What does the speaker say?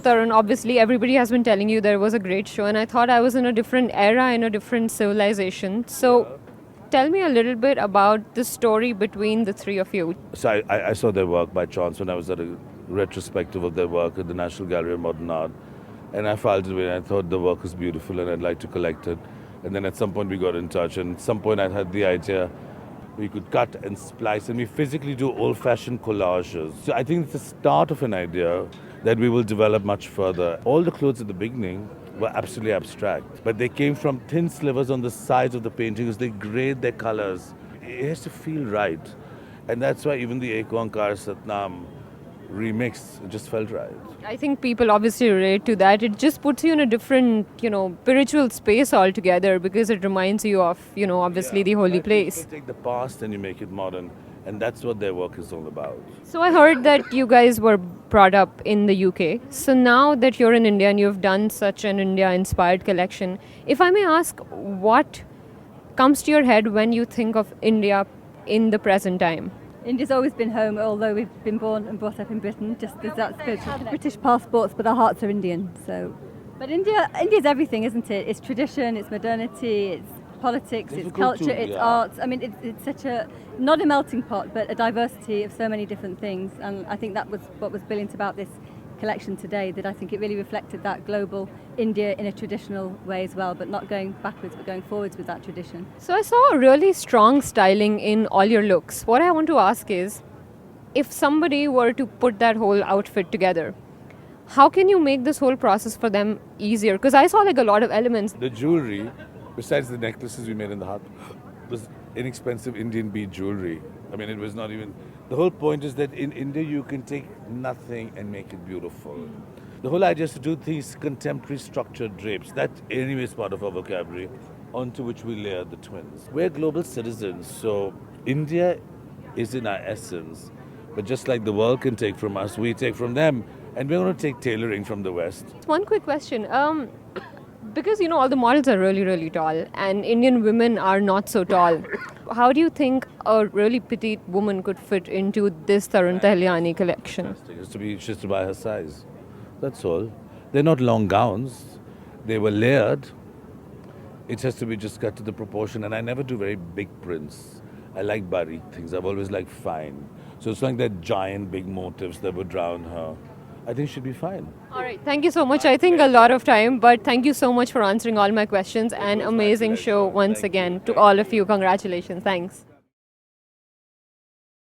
Tarun, obviously everybody has been telling you there was a great show, and I thought I was in a different era, in a different civilization. So tell me a little bit about the story between the three of you. So I saw their work by chance when I was at a retrospective of their work at the National Gallery of Modern Art. And I filed it away and I thought the work was beautiful and I'd like to collect it. And then at some point we got in touch, and at some point I had the idea we could cut and splice, and we physically do old-fashioned collages. So I think it's the start of an idea that we will develop much further. All the clothes at the beginning were absolutely abstract, but they came from thin slivers on the sides of the paintings. They grade their colors. It has to feel right. And that's why even the Ek Kar Satnam remix just felt right. I think people obviously relate to that. It just puts you in a different, spiritual space altogether, because it reminds you of, obviously the holy place. You take the past and you make it modern, and that's what their work is all about. So I heard that you guys were brought up in the UK. So now that you're in India and you've done such an India-inspired collection, if I may ask, what comes to your head when you think of India in the present time? India's always been home, although we've been born and brought up in Britain. Just there's that spiritual connection. British passports, but our hearts are Indian. But India's everything, isn't it? It's tradition, it's modernity, it's politics, it's culture, it's art. I mean, it's such a not a melting pot, but a diversity of so many different things. And I think that was what was brilliant about this collection today. That I think it really reflected that global India in a traditional way as well, but not going backwards, but going forwards with that tradition. So I saw a really strong styling in all your looks. What I want to ask is, if somebody were to put that whole outfit together, how can you make this whole process for them easier? Because I saw like a lot of elements. The jewelry, besides the necklaces we made in the heart, was inexpensive Indian bead jewelry. I mean, it was not even... The whole point is that in India you can take nothing and make it beautiful. The whole idea is to do these contemporary structured drapes. That anyway is part of our vocabulary, onto which we layer the twins. We're global citizens, so India is in our essence. But just like the world can take from us, we take from them. And we're going to take tailoring from the West. One quick question. Because, all the models are really, really tall, and Indian women are not so tall. How do you think a really petite woman could fit into this Tarun Tahliani collection? She has to buy her size. That's all. They're not long gowns. They were layered. It has to be just cut to the proportion. And I never do very big prints. I like barik things. I've always liked fine. So it's like that giant big motifs that would drown her. I think she'll be fine. All right. Thank you so much. I think a lot of time, but thank you so much for answering all my questions, and amazing show once again to all of you. Congratulations. Thanks.